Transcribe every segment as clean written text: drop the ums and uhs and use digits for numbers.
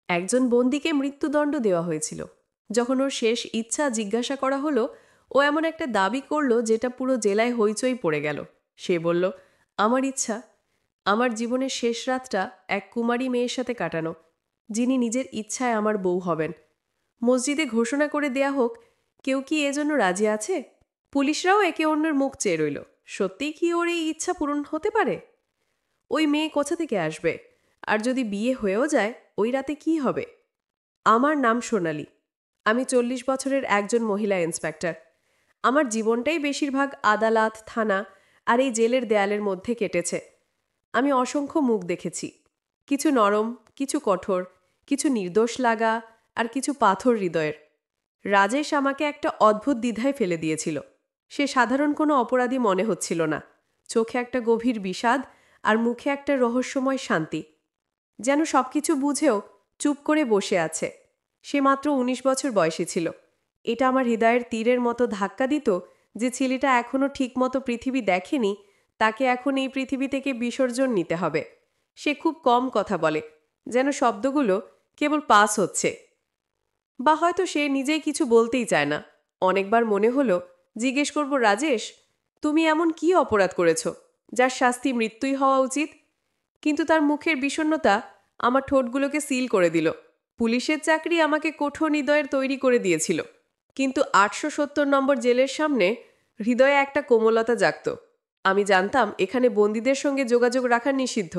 একজন বন্দীকে মৃত্যুদণ্ড দেওয়া হয়েছিল। যখন ওর শেষ ইচ্ছা জিজ্ঞাসা করা হলো, ও এমন একটা দাবি করল যেটা পুরো জেলায় হইচই পড়ে গেল। সে বলল, আমার ইচ্ছা আমার জীবনের শেষ রাতটা এক কুমারী মেয়ের সাথে কাটানো, যিনি নিজের ইচ্ছায় আমার বউ হবেন। মসজিদে ঘোষণা করে দেয়া হোক, কেউ কি এজন্য রাজি আছে? পুলিশরাও একে অন্যের মুখ চেয়ে রইল। সত্যিই কি ওর এই ইচ্ছা পূরণ হতে পারে? ওই মেয়ে কোথা থেকে আসবে? আর যদি বিয়ে হয়েও যায়, ওই রাতে কি হবে? আমার নাম সোনালি। আমি 40 বছরের একজন মহিলা ইন্সপেক্টর। আমার জীবনটাই বেশিরভাগ আদালত, থানা আর এই জেলের দেয়ালের মধ্যে কেটেছে। আমি অসংখ্য মুখ দেখেছি, কিছু নরম, কিছু কঠোর, কিছু নির্দোষ লাগা আর কিছু পাথর হৃদয়ের। রাজেশ আমাকে একটা অদ্ভুত দ্বিধায় ফেলে দিয়েছিল। সে সাধারণ কোনো অপরাধী মনে হচ্ছিল না। চোখে একটা গভীর বিষাদ আর মুখে একটা রহস্যময় শান্তি, যেন সবকিছু বুঝেও চুপ করে বসে আছে। সে মাত্র 19 বছর বয়সী ছিল। এটা আমার হৃদয়ের তীরের মতো ধাক্কা দিত যে ছেলেটা এখনও ঠিকমতো পৃথিবী দেখেনি, তাকে এখন এই পৃথিবী থেকে বিসর্জন নিতে হবে। সে খুব কম কথা বলে, যেন শব্দগুলো কেবল পাস হচ্ছে, বা হয়তো সে নিজেই কিছু বলতেই চায় না। অনেকবার মনে হলো জিজ্ঞেস করব, রাজেশ, তুমি এমন কি অপরাধ করেছ যার শাস্তি মৃত্যুই হওয়া উচিত? কিন্তু তার মুখের বিষণ্ণতা আমার ঠোঁটগুলোকে সিল করে দিল। পুলিশের চাকরি আমাকে কঠোর হৃদয়ের তৈরি করে দিয়েছিল, কিন্তু 870 নম্বর জেলের সামনে হৃদয়ে একটা কোমলতা জাগত। আমি জানতাম এখানে বন্দীদের সঙ্গে যোগাযোগ রাখা নিষিদ্ধ,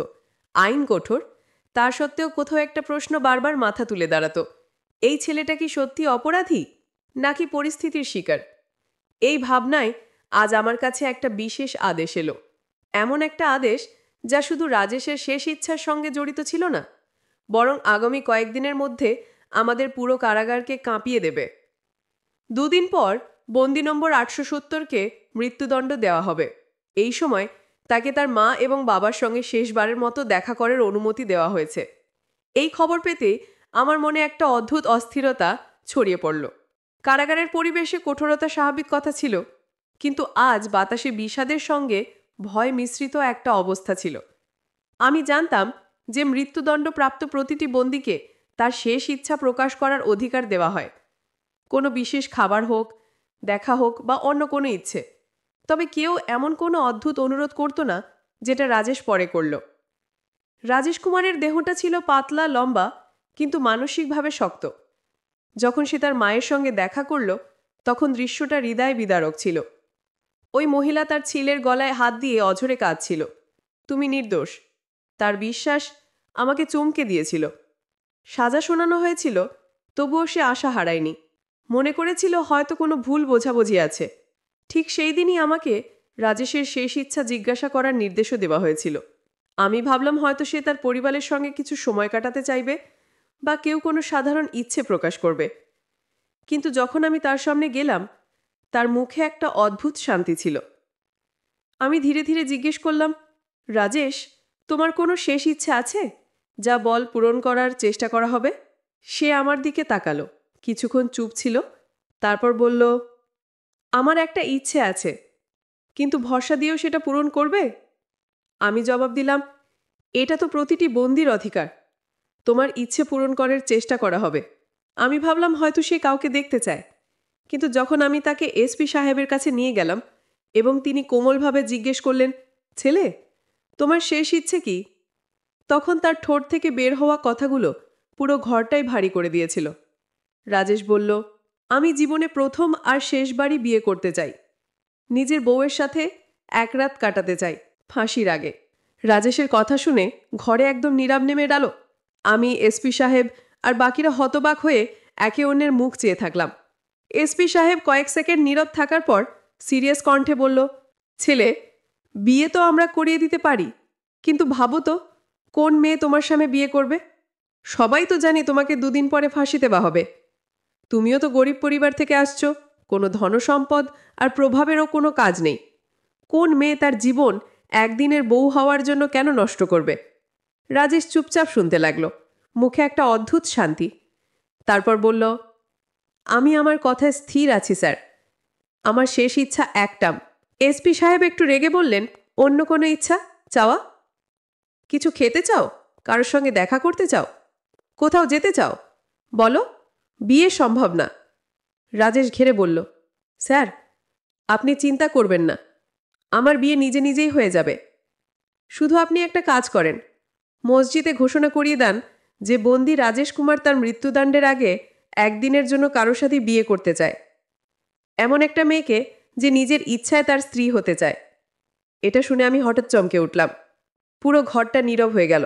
আইন কঠোর। তা সত্ত্বেও কোথাও একটা প্রশ্ন বারবার মাথা তুলে দাঁড়াতো, এই ছেলেটা কি সত্যি অপরাধী নাকি পরিস্থিতির শিকার? এই ভাবনায় আজ আমার কাছে একটা বিশেষ আদেশ এলো। এমন একটা আদেশ যা শুধু রাজেশের শেষ ইচ্ছার সঙ্গে জড়িত ছিল না, বরং আগামী কয়েকদিনের মধ্যে আমাদের পুরো কারাগারকে কাঁপিয়ে দেবে। 2 দিন পর বন্দি নম্বর 870-কে মৃত্যুদণ্ড দেওয়া হবে। এই সময় তাকে তার মা এবং বাবার সঙ্গে শেষবারের মতো দেখা করার অনুমতি দেওয়া হয়েছে। এই খবর পেতে আমার মনে একটা অদ্ভুত অস্থিরতা ছড়িয়ে পড়ল। কারাগারের পরিবেশে কঠোরতা স্বাভাবিক কথা ছিল, কিন্তু আজ বাতাসে বিষাদের সঙ্গে ভয় মিশ্রিত একটা অবস্থা ছিল। আমি জানতাম যে মৃত্যুদণ্ডপ্রাপ্ত প্রতিটি বন্দীকে তার শেষ ইচ্ছা প্রকাশ করার অধিকার দেওয়া হয়, কোনো বিশেষ খাবার হোক, দেখা হোক বা অন্য কোনো ইচ্ছে। তবে কেউ এমন কোনো অদ্ভুত অনুরোধ করত না যেটা রাজেশ পরে করল। রাজেশ কুমারের দেহটা ছিল পাতলা, লম্বা, কিন্তু মানসিকভাবে শক্ত। যখন সে তার মায়ের সঙ্গে দেখা করল, তখন দৃশ্যটা হৃদয় বিদারক ছিল। ওই মহিলা তার ছেলের গলায় হাত দিয়ে অঝরে কাঁদছিল, তুমি নির্দোষ। তার বিশ্বাস আমাকে চমকে দিয়েছিল। সাজা শোনানো হয়েছিল, তবুও সে আশা হারায়নি। মনে করেছিল হয়তো কোনো ভুল বোঝাবুঝি আছে। ঠিক সেই দিনই আমাকে রাজেশের শেষ ইচ্ছা জিজ্ঞাসা করার নির্দেশও দেওয়া হয়েছিল। আমি ভাবলাম হয়তো সে তার পরিবারের সঙ্গে কিছু সময় কাটাতে চাইবে, বা কেউ কোনো সাধারণ ইচ্ছে প্রকাশ করবে। কিন্তু যখন আমি তার সামনে গেলাম, তার মুখে একটা অদ্ভুত শান্তি ছিল। আমি ধীরে ধীরে জিজ্ঞেস করলাম, রাজেশ, তোমার কোনো শেষ ইচ্ছে আছে যা বল পূরণ করার চেষ্টা করা হবে? সে আমার দিকে তাকালো, কিছুক্ষণ চুপ ছিল, তারপর বলল, আমার একটা ইচ্ছে আছে, কিন্তু ভরসা দিয়েও সেটা পূরণ করবে? আমি জবাব দিলাম, এটা তো প্রতিটি বন্দির অধিকার। তোমার ইচ্ছে পূরণ করার চেষ্টা করা হবে। আমি ভাবলাম হয়তো সে কাউকে দেখতে চায়, কিন্তু যখন আমি তাকে এসপি সাহেবের কাছে নিয়ে গেলাম এবং তিনি কোমলভাবে জিজ্ঞেস করলেন, ছেলে, তোমার শেষ ইচ্ছে কি? তখন তার ঠোঁট থেকে বের হওয়া কথাগুলো পুরো ঘরটাই ভারী করে দিয়েছিল। রাজেশ বলল, আমি জীবনে প্রথম আর শেষবারই বিয়ে করতে চাই। নিজের বউয়ের সাথে এক রাত কাটাতে চাই, ফাঁসির আগে। রাজেশের কথা শুনে ঘরে একদম নীরব নেমে এল। আমি, এসপি সাহেব আর বাকিরা হতবাক হয়ে একে অন্যের মুখ চেয়ে থাকলাম। এসপি সাহেব কয়েক সেকেন্ড নীরব থাকার পর সিরিয়াস কণ্ঠে বলল, ছেলে, বিয়ে তো আমরা করিয়ে দিতে পারি, কিন্তু ভাবো তো, কোন মেয়ে তোমার সামনে বিয়ে করবে? সবাই তো জানি তোমাকে 2 দিন পরে ফাঁসিতে দেওয়া হবে। তুমিও তো গরিব পরিবার থেকে আসছো, কোনো ধনসম্পদ আর প্রভাবেরও কোনো কাজ নেই। কোন মেয়ে তার জীবন একদিনের বউ হওয়ার জন্য কেন নষ্ট করবে? রাজেশ চুপচাপ শুনতে লাগলো, মুখে একটা অদ্ভুত শান্তি। তারপর বলল, আমি আমার কথায় স্থির আছি স্যার। আমার শেষ ইচ্ছা একটা। এসপি সাহেব একটু রেগে বললেন, অন্য কোনো ইচ্ছা চাওয়া? কিছু খেতে চাও? কারোর সঙ্গে দেখা করতে চাও? কোথাও যেতে চাও? বলো, বিয়ে সম্ভব না। রাজেশ ঘেরে বলল, স্যার, আপনি চিন্তা করবেন না, আমার বিয়ে নিজে নিজেই হয়ে যাবে। শুধু আপনি একটা কাজ করেন, মসজিদে ঘোষণা করিয়ে দেন যে বন্দী রাজেশ কুমার তার মৃত্যুদণ্ডের আগে একদিনের জন্য কারোর সাথে বিয়ে করতে চায়, এমন একটা মেয়েকে যে নিজের ইচ্ছায় তার স্ত্রী হতে চায়। এটা শুনে আমি হঠাৎ চমকে উঠলাম। পুরো ঘরটা নীরব হয়ে গেল।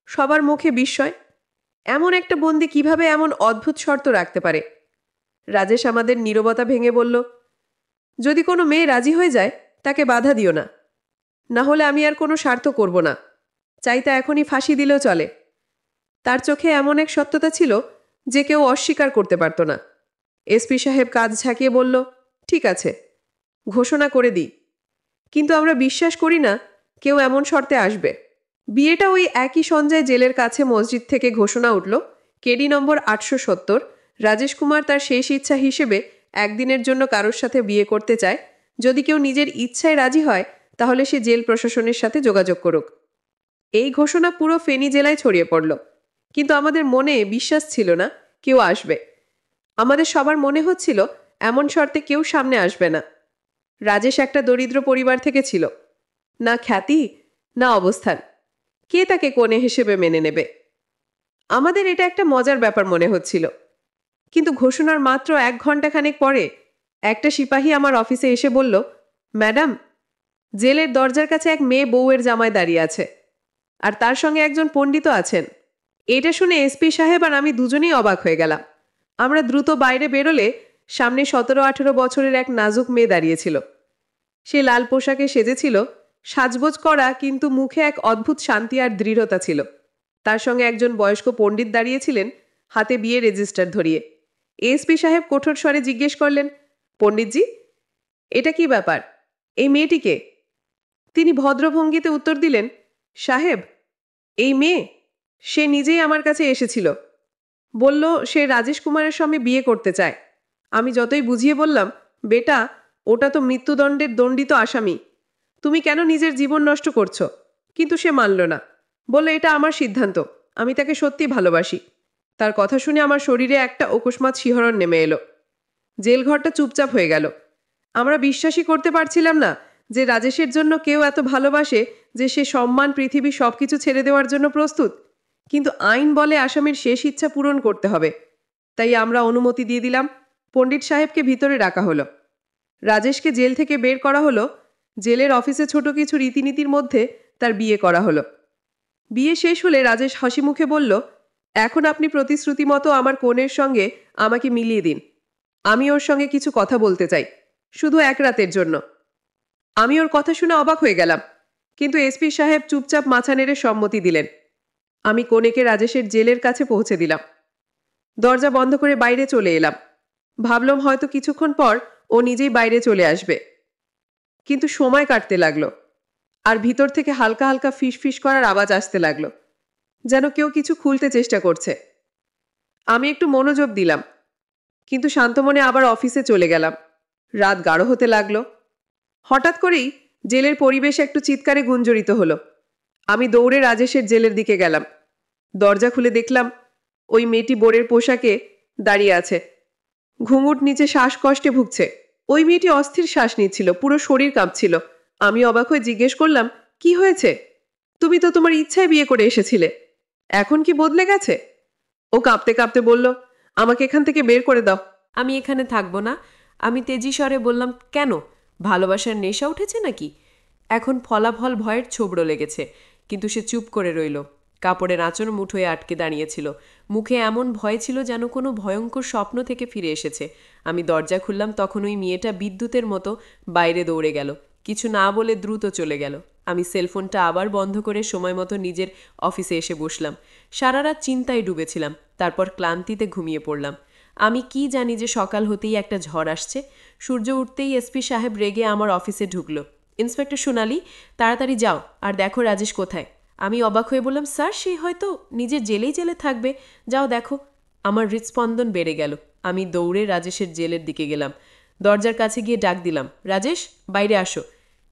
সবার মুখে বিস্ময়। এমন একটা বন্দী কিভাবে এমন অদ্ভুত শর্ত রাখতে পারে? রাজেশ আমাদের নীরবতা ভেঙে বলল, যদি কোনো মেয়ে রাজি হয়ে যায় তাকে বাধা দিও না, না হলে আমি আর কোনো স্বার্থ করব না। চাইতে এখনই ফাঁসি দিলেও চলে। তার চোখে এমন এক সত্যতা ছিল যে কেউ অস্বীকার করতে পারত না। এসপি সাহেব কাজ ঝাঁকিয়ে বলল, ঠিক আছে, ঘোষণা করে দিই, কিন্তু আমরা বিশ্বাস করি না কেউ এমন শর্তে আসবে। বিয়েটা ওই একই সন্ধ্যায় জেলের কাছে মসজিদ থেকে ঘোষণা উঠল, কেডি নম্বর 870 রাজেশ কুমার তার শেষ ইচ্ছা হিসেবে একদিনের জন্য কারোর সাথে বিয়ে করতে চায়। যদি কেউ নিজের ইচ্ছায় রাজি হয় তাহলে সে জেল প্রশাসনের সাথে যোগাযোগ করুক। এই ঘোষণা পুরো ফেনী জেলায় ছড়িয়ে পড়ল, কিন্তু আমাদের মনে বিশ্বাস ছিল না কেউ আসবে। আমাদের সবার মনে হচ্ছিল এমন শর্তে কেউ সামনে আসবে না। রাজেশ একটা দরিদ্র পরিবার থেকে ছিল, না খ্যাতি না অবস্থান, কে তাকে কনে হিসেবে মেনে নেবে? আমাদের এটা একটা মজার ব্যাপার মনে হচ্ছিল। কিন্তু ঘোষণার মাত্র 1 ঘন্টাখানেক পরে একটা সিপাহী আমার অফিসে এসে বলল, ম্যাডাম, জেলের দরজার কাছে এক মেয়ে বউয়ের জামায় দাঁড়িয়ে আছে, আর তার সঙ্গে একজন পণ্ডিতও আছেন। এটা শুনে এসপি সাহেব আর আমি দুজনেই অবাক হয়ে গেলাম। আমরা দ্রুত বাইরে বেরোলে সামনে 17-18 বছরের এক নাজুক মেয়ে দাঁড়িয়েছিল। সে লাল পোশাকে সেজেছিল, সাজগোজ করা, কিন্তু মুখে এক অদ্ভুত শান্তি আর দৃঢ়তা ছিল। তার সঙ্গে একজন বয়স্ক পণ্ডিত দাঁড়িয়েছিলেন, হাতে বিয়ে রেজিস্টার ধরিয়ে। এসপি সাহেব কঠোর স্বরে জিজ্ঞেস করলেন, পণ্ডিতজি, এটা কি ব্যাপার? এই মেয়েটিকে? তিনি ভদ্রভঙ্গিতে উত্তর দিলেন, সাহেব, এই মেয়ে, সে নিজেই আমার কাছে এসেছিল। বলল সে রাজেশ কুমারের সঙ্গে বিয়ে করতে চায়। আমি যতই বুঝিয়ে বললাম, বেটা, ওটা তো মৃত্যুদণ্ডের দণ্ডিত আসামি, তুমি কেন নিজের জীবন নষ্ট করছো? কিন্তু সে মানল না। বলল, এটা আমার সিদ্ধান্ত, আমি তাকে সত্যি ভালোবাসি। তার কথা শুনে আমার শরীরে একটা অকস্মাৎ শিহরণ নেমে এলো। জেলঘরটা চুপচাপ হয়ে গেল। আমরা বিশ্বাসই করতে পারছিলাম না যে রাজেশের জন্য কেউ এত ভালোবাসে যে সে সম্মান, পৃথিবী সবকিছু ছেড়ে দেওয়ার জন্য প্রস্তুত। কিন্তু আইন বলে আসামির শেষ ইচ্ছা পূরণ করতে হবে। তাই আমরা অনুমতি দিয়ে দিলাম। পণ্ডিত সাহেবকে ভিতরে রাখা হলো। রাজেশকে জেল থেকে বের করা হলো। জেলের অফিসে ছোট কিছু রীতিনীতির মধ্যে তার বিয়ে করা হলো। বিয়ে শেষ হলে রাজেশ হাসি মুখে বলল, এখন আপনি প্রতিশ্রুতি মতো আমার কনের সঙ্গে আমাকে মিলিয়ে দিন। আমি ওর সঙ্গে কিছু কথা বলতে চাই, শুধু 1 রাতের জন্য। আমি ওর কথা শুনে অবাক হয়ে গেলাম, কিন্তু এসপি সাহেব চুপচাপ মাথা নেড়ে সম্মতি দিলেন। আমি কনেকে রাজেশের জেলের কাছে পৌঁছে দিলাম। দরজা বন্ধ করে বাইরে চলে এলাম। ভাবলাম হয়তো কিছুক্ষণ পর ও নিজেই বাইরে চলে আসবে, কিন্তু সময় কাটতে লাগলো, আর ভিতর থেকে হালকা হালকা ফিসফিস করার আওয়াজ আসতে লাগলো, যেন কেউ কিছু খুলতে চেষ্টা করছে। আমি একটু মনোযোগ দিলাম, কিন্তু শান্ত মনে আবার অফিসে চলে গেলাম। রাত গাঢ় হতে লাগলো। হঠাৎ করেই জেলের পরিবেশ একটু চিৎকারে গুঞ্জরিত হলো। আমি দৌড়ে রাজেশের জেলের দিকে গেলাম। দরজা খুলে দেখলাম ওই মেয়েটি বোরের পোশাকে দাঁড়িয়ে আছে, ঘুঙুর নিচে শ্বাসকষ্টে ভুগছে। ওই মেয়েটি অস্থির শ্বাস নিচ্ছিল, পুরো শরীর কাঁপছিল। আমি অবাক হয়ে জিজ্ঞেস করলাম, কি হয়েছে? তুমি তো তোমার ইচ্ছায় বিয়ে করে এসেছিলে, এখন কি বদলে গেছে? ও কাঁপতে কাঁপতে বলল, আমাকে এখান থেকে বের করে দাও, আমি এখানে থাকবো না। আমি তেজি স্বরে বললাম, কেন? ভালোবাসার নেশা উঠেছে নাকি? এখন ফলাফল ভয়ের ছোবড়ো লেগেছে, কিন্তু সে চুপ করে রইল। কাপড়ের আঁচড় মুঠোয় আটকে দাঁড়িয়েছিল। মুখে এমন ভয় ছিল যেন কোনো ভয়ঙ্কর স্বপ্ন থেকে ফিরে এসেছে। আমি দরজা খুললাম, তখন ওই মেয়েটা বিদ্যুতের মতো বাইরে দৌড়ে গেল। কিছু না বলে দ্রুত চলে গেল। আমি সেলফোনটা আবার বন্ধ করে সময় মতো নিজের অফিসে এসে বসলাম। সারা রাত চিন্তায় ডুবেছিলাম, তারপর ক্লান্তিতে ঘুমিয়ে পড়লাম। আমি কি জানি যে সকাল হতেই একটা ঝড় আসছে। সূর্য উঠতেই এসপি সাহেব রেগে আমার অফিসে ঢুকলো। ইন্সপেক্টর সোনালি, তাড়াতাড়ি যাও আর দেখো রাজেশ কোথায়। আমি অবাক হয়ে বললাম, স্যার, সে হয়তো নিজের জেলেই জেলে থাকবে, যাও দেখো। আমার হৃৎস্পন্দন বেড়ে গেল। আমি দৌড়ে রাজেশের জেলের দিকে গেলাম। দরজার কাছে গিয়ে ডাক দিলাম, রাজেশ, বাইরে আসো।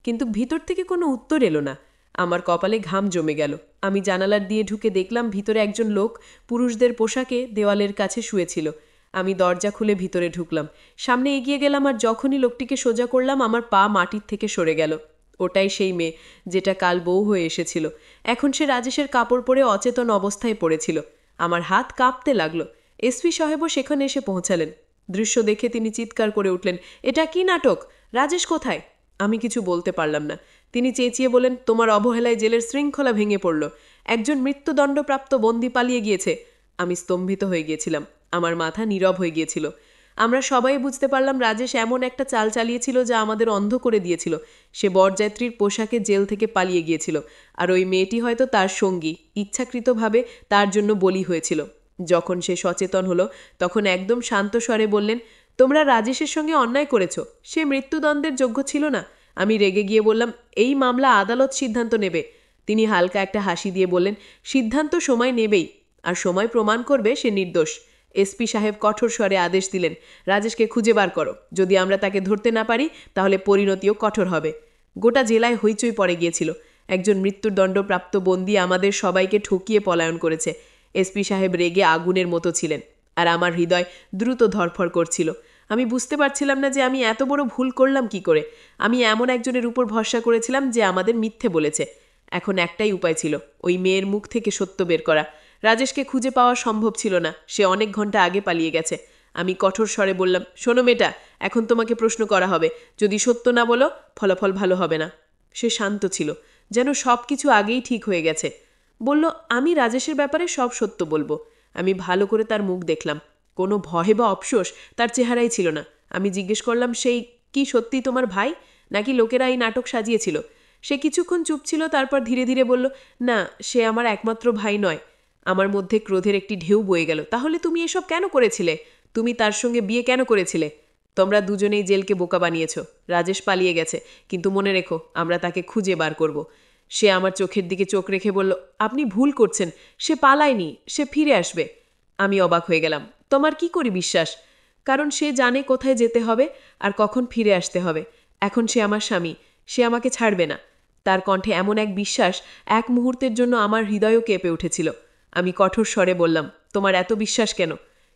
কিন্তু ভিতর থেকে কোনো উত্তর এলো না। আমার কপালে ঘাম জমে গেল। আমি জানালার দিয়ে ঢুকে দেখলাম ভিতরে একজন লোক পুরুষদের পোশাকে দেওয়ালের কাছে শুয়েছিল। আমি দরজা খুলে ভিতরে ঢুকলাম, সামনে এগিয়ে গেলাম, আর যখনই লোকটিকে সোজা করলাম আমার পা মাটির থেকে সরে গেল। ওটাই সেই মেয়ে যেটা কাল বউ হয়ে এসেছিল। এখন সে রাজেশের কাপড় পরে অচেতন অবস্থায় পড়েছিল। আমার হাত কাঁপতে লাগলো। এসপি সাহেবও সেখানে এসে পৌঁছালেন। দৃশ্য দেখে তিনি চিৎকার করে উঠলেন, এটা কি নাটক? রাজেশ কোথায়? আমি কিছু বলতে পারলাম না। তিনি চেঁচিয়ে বলেন, তোমার অবহেলায় জেলের শৃঙ্খলা ভেঙে পড়ল। একজন মৃত্যুদণ্ডপ্রাপ্ত বন্দী পালিয়ে গিয়েছে। আমি স্তম্ভিত হয়ে গিয়েছিলাম। আমার মাথা নীরব হয়ে গিয়েছিল। আমরা সবাই বুঝতে পারলাম রাজেশ এমন একটা চাল চালিয়েছিল যা আমাদের অন্ধ করে দিয়েছিল। সে বরযাত্রীর পোশাকে জেল থেকে পালিয়ে গিয়েছিল, আর ওই মেয়েটি হয়তো তার সঙ্গী, ইচ্ছাকৃতভাবে তার জন্য বলি হয়েছিল। যখন সে সচেতন হলো তখন একদম শান্ত স্বরে বললেন, তোমরা রাজেশের সঙ্গে অন্যায় করেছ। সে মৃত্যুদণ্ডের যোগ্য ছিল না। আমি রেগে গিয়ে বললাম, এই মামলা আদালত সিদ্ধান্ত নেবে। তিনি হালকা একটা হাসি দিয়ে বললেন, সিদ্ধান্ত সময় নেবেই, আর সময় প্রমাণ করবে সে নির্দোষ। এসপি সাহেব কঠোর স্বরে আদেশ দিলেন, রাজেশকে খুঁজে বার করো। যদি আমরা তাকে ধরতে না পারি তাহলে পরিণতিও কঠোর হবে। গোটা জেলায় হইচই পড়ে গিয়েছিল। একজন মৃত্যুদণ্ডপ্রাপ্ত বন্দী আমাদের সবাইকে ঠকিয়ে পলায়ন করেছে। এসপি সাহেব রেগে আগুনের মতো ছিলেন, আর আমার হৃদয় দ্রুত ধরফর করছিল। আমি বুঝতে পারছিলাম না যে আমি এত বড় ভুল করলাম কি করে। আমি এমন একজনের উপর ভরসা করেছিলাম যে আমাদের মিথ্যে বলেছে। এখন একটাই উপায় ছিল, ওই মেয়ের মুখ থেকে সত্য বের করা। রাজেশকে খুঁজে পাওয়া সম্ভব ছিল না, সে অনেক ঘন্টা আগে পালিয়ে গেছে। আমি কঠোর স্বরে বললাম, শোনো মেয়েটা, এখন তোমাকে প্রশ্ন করা হবে। যদি সত্য না বলো ফলাফল ভালো হবে না। সে শান্ত ছিল, যেন সব কিছু আগেই ঠিক হয়ে গেছে। বলল, আমি রাজেশের ব্যাপারে সব সত্য বলবো। আমি ভালো করে তার মুখ দেখলাম, কোনো ভয় বা অফসোস তার চেহারাই ছিল না। আমি জিজ্ঞেস করলাম, সেই কি সত্যি তোমার ভাই, নাকি লোকেরা এই নাটক সাজিয়েছিল? সে কিছুক্ষণ চুপ ছিল, তারপর ধীরে ধীরে বলল, না, সে আমার একমাত্র ভাই নয়। আমার মধ্যে ক্রোধের একটি ঢেউ বয়ে গেল। তাহলে তুমি এসব কেন করেছিলে? তুমি তার সঙ্গে বিয়ে কেন করেছিলে? তোমরা দুজনেই জেলকে বোকা বানিয়েছ। রাজেশ পালিয়ে গেছে, কিন্তু মনে রেখো, আমরা তাকে খুঁজে বার করব। সে আমার চোখের দিকে চোখ রেখে বলল, আপনি ভুল করছেন, সে পালায়নি, সে ফিরে আসবে। আমি অবাক হয়ে গেলাম। তোমার কি করে বিশ্বাস? কারণ সে জানে কোথায় যেতে হবে আর কখন ফিরে আসতে হবে। এখন সে আমার স্বামী, সে আমাকে ছাড়বে না। তার কণ্ঠে এমন এক বিশ্বাস, এক মুহূর্তের জন্য আমার হৃদয়ও কেঁপে উঠেছিল। আমি কঠোর স্বরে বললাম, তোমার এত বিশ্বাস কেন?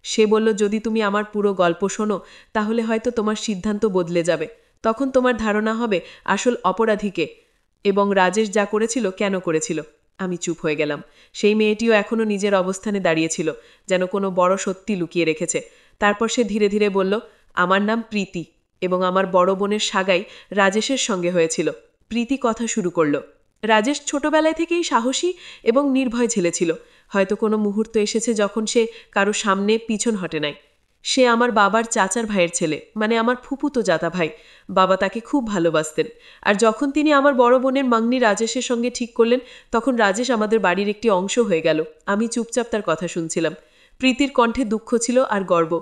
সে বলল, যদি তুমি আমার পুরো গল্প শোনো তাহলে হয়তো তোমার সিদ্ধান্ত বদলে যাবে। তখন তোমার ধারণা হবে আসল অপরাধীকে, এবং রাজেশ যা করেছিল কেন করেছিল। আমি চুপ হয়ে গেলাম। সেই মেয়েটিও এখনও নিজের অবস্থানে দাঁড়িয়েছিল, যেন কোনো বড় সত্যি লুকিয়ে রেখেছে। তারপর সে ধীরে ধীরে বলল, আমার নাম প্রীতি, এবং আমার বড় বোনের সাগাই রাজেশের সঙ্গে হয়েছিল। প্রীতি কথা শুরু করল। রাজেশ ছোটবেলায় থেকেই সাহসী এবং নির্ভয় ছেলে ছিল। হয়তো কোনো মুহূর্ত এসেছে যখন সে কারো সামনে পিছন হটে নাই। সে আমার বাবার চাচার ভাইয়ের ছেলে, মানে আমার ফুপুতো জাতা ভাই। বাবা তাকে খুব ভালোবাসতেন। আর যখন তিনি আমার বড় বোনের মাংনি রাজেশের সঙ্গে ঠিক করলেন, তখন রাজেশ আমাদের বাড়ির একটি অংশ হয়ে গেল। আমি চুপচাপ তার কথা শুনছিলাম। প্রীতির কণ্ঠে দুঃখ ছিল আর গর্ব।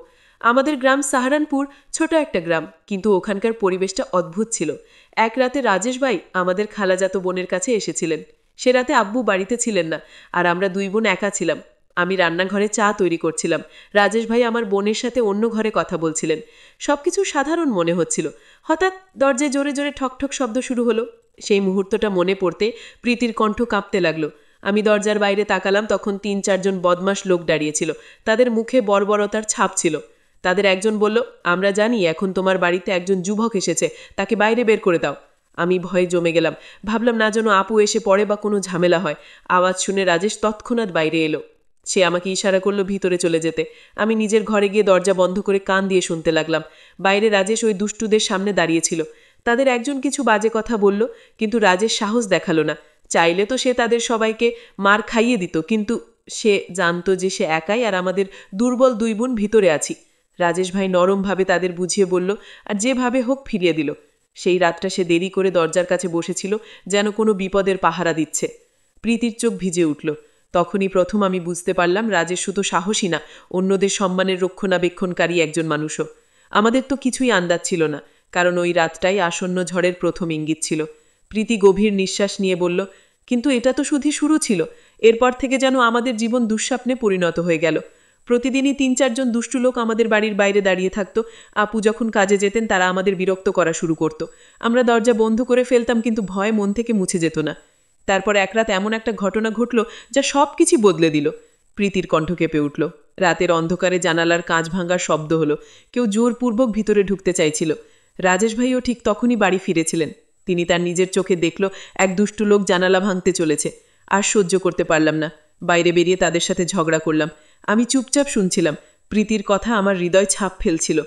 আমাদের গ্রাম সাহারানপুর, ছোট একটা গ্রাম, কিন্তু ওখানকার পরিবেশটা অদ্ভুত ছিল। এক রাতে রাজেশ ভাই আমাদের খালাজাত বোনের কাছে এসেছিলেন। সে রাতে আব্বু বাড়িতে ছিলেন না, আর আমরা দুই বোন একা ছিলাম। আমি রান্নাঘরে চা তৈরি করছিলাম। রাজেশ ভাই আমার বোনের সাথে অন্য ঘরে কথা বলছিলেন। সবকিছু সাধারণ মনে হচ্ছিল। হঠাৎ দরজায় জোরে জোরে ঠকঠক শব্দ শুরু হলো। সেই মুহূর্তটা মনে পড়তে প্রীতির কণ্ঠ কাঁপতে লাগলো। আমি দরজার বাইরে তাকালাম, তখন ৩-৪ জন বদমাশ লোক দাঁড়িয়েছিল। তাদের মুখে বর্বরতার ছাপ ছিল। তাদের একজন বলল, আমরা জানি এখন তোমার বাড়িতে একজন যুবক এসেছে, তাকে বাইরে বের করে দাও। আমি ভয়ে জমে গেলাম। ভাবলাম না যেন আপু এসে পড়ে বা কোনো ঝামেলা হয়। আওয়াজ শুনে রাজেশ তৎক্ষণাৎ বাইরে এলো। সে আমাকে ইশারা করলো ভিতরে চলে যেতে। আমি নিজের ঘরে গিয়ে দরজা বন্ধ করে কান দিয়ে শুনতে লাগলাম। বাইরে রাজেশ ওই দুষ্টুদের সামনে দাঁড়িয়েছিল। তাদের একজন কিছু বাজে কথা বলল, কিন্তু রাজেশ সাহস দেখালো না। চাইলে তো সে তাদের সবাইকে মার খাইয়ে দিত, কিন্তু সে জানতো যে সে একাই, আর আমাদের দুর্বল দুই বোন ভিতরে আছি। রাজেশ ভাই নরমভাবে তাদের বুঝিয়ে বলল, আর যেভাবে হোক ফিরিয়ে দিল। সেই রাতটা সে দেরি করে দরজার কাছে বসেছিল, যেন কোনো বিপদের পাহারা দিচ্ছে। প্রীতির চোখ ভিজে উঠল। তখনই প্রথম আমি বুঝতে পারলাম রাজেশ শুধু সাহসী না, অন্যদের সম্মানের রক্ষণাবেক্ষণকারী একজন মানুষও। আমাদের তো কিছুই আন্দাজ ছিল না, কারণ ওই রাতটাই আসন্ন ঝড়ের প্রথম ইঙ্গিত ছিল। প্রীতি গভীর নিঃশ্বাস নিয়ে বলল, কিন্তু এটা তো শুধু শুরু ছিল। এরপর থেকে যেন আমাদের জীবন দুঃস্বপ্নে পরিণত হয়ে গেল। প্রতিদিনই ৩-৪ জন দুষ্টু লোক আমাদের বাড়ির বাইরে দাঁড়িয়ে থাকত। আপু যখন কাজে যেতেন তারা আমাদের বিরক্ত করা শুরু করত। আমরা দরজা বন্ধ করে ফেলতাম, কিন্তু ভয় মন থেকে মুছে যেত না। তারপর এক রাত এমন একটা ঘটনা ঘটল যা সব কিছু বদলে দিল। প্রীতির কণ্ঠ কেঁপে উঠল। রাতের অন্ধকারে জানালার কাঁচ ভাঙার শব্দ হলো। কেউ জোরপূর্বক ভিতরে ঢুকতে চাইছিল। রাজেশ ভাইও ঠিক তখনই বাড়ি ফিরেছিলেন। তিনি তার নিজের চোখে দেখল এক দুষ্টু লোক জানালা ভাঙতে চলেছে। আর সহ্য করতে পারলাম না। বাইরে বেরিয়ে তাদের সাথে ঝগড়া করলাম। আমি চুপচাপ শুনছিলাম। প্রীতির কথা আমার হৃদয় ছাপ ফেলছিল।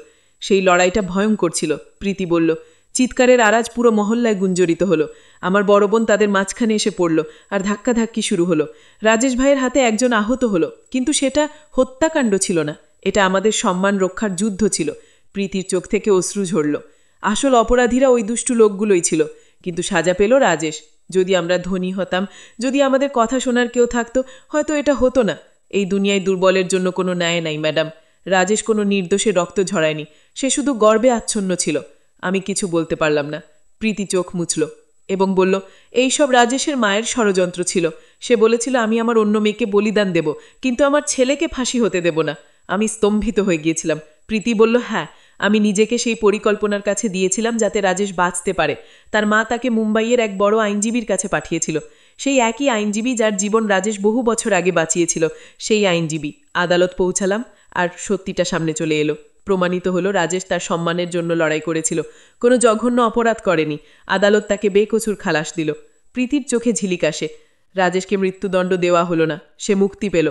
সেই লড়াইটা ভয়ঙ্কর ছিল। প্রীতি বলল। চিৎকারের আওয়াজ পুরো মহল্লায় গুঞ্জরিত হলো। আমার বড় বোন তাদের মাঝখানে এসে পড়ল আর ধাক্কাধাক্কি শুরু হলো। রাজেশ ভাইয়ের হাতে একজন আহত হলো, কিন্তু সেটা হত্যাকাণ্ড ছিল না। এটা আমাদের সম্মান রক্ষার যুদ্ধ ছিল। প্রীতির চোখ থেকে অশ্রু ঝরল। আসল অপরাধীরা ওই দুষ্টু লোকগুলোই ছিল, কিন্তু সাজা পেল রাজেশ। যদি আমরা ধনী হতাম, যদি আমাদের কথা শোনার কেউ থাকতো, হয়তো এটা হতো না। এই দুনিয়ায় দুর্বলের জন্য কোনো ন্যায় নাই ম্যাডাম। রাজেশ কোনো নির্দোষে রক্ত ঝরায়নি। সে শুধু গর্বে আচ্ছন্ন ছিল। আমি কিছু বলতে পারলাম না। প্রীতি চোখ মুছল এবং বলল, এইসব রাজেশের মায়ের ষড়যন্ত্র ছিল। সে বলেছিল আমি আমার অন্য মেয়েকে বলিদান দেব, কিন্তু আমার ছেলেকে ফাঁসি হতে দেব না। আমি স্তম্ভিত হয়ে গিয়েছিলাম। প্রীতি বলল, হ্যাঁ, আমি নিজেকে সেই পরিকল্পনার কাছে দিয়েছিলাম যাতে রাজেশ বাঁচতে পারে। তার মা তাকে মুম্বাইয়ের এক বড় আইনজীবীর কাছে পাঠিয়েছিল। সেই একই আইনজীবী যার জীবন রাজেশ বহু বছর আগে বাঁচিয়েছিল। সেই আইনজীবী। আদালত পৌঁছালাম আর সত্যিটা সামনে চলে এলো। প্রমাণিত হলো রাজেশ তার সম্মানের জন্য লড়াই করেছিল, কোনো জঘন্য অপরাধ করেনি। আদালত তাকে বেকসুর খালাস দিল। প্রীতির চোখে ঝিলিক আসে। রাজেশকে মৃত্যুদণ্ড দেওয়া হলো না, সে মুক্তি পেল।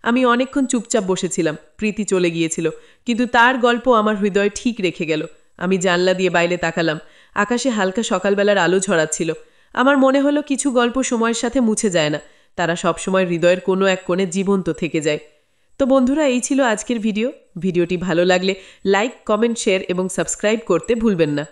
আমি অনেকক্ষণ চুপচাপ বসেছিলাম। প্রীতি চলে গিয়েছিল, কিন্তু তার গল্প আমার হৃদয় ঠিক রেখে গেল। আমি জানলা দিয়ে বাইরে তাকালাম। আকাশে হালকা সকালবেলার আলো ছড়াচ্ছিল। আমার মনে হলো কিছু গল্প সময়ের সাথে মুছে যায় না, তারা সবসময় হৃদয়ের কোনো এক কোণে জীবন্ত থেকে যায়। তো বন্ধুরা, এই ছিল আজকের ভিডিওটি ভালো লাগলে লাইক, কমেন্ট, শেয়ার এবং সাবস্ক্রাইব করতে ভুলবেন না।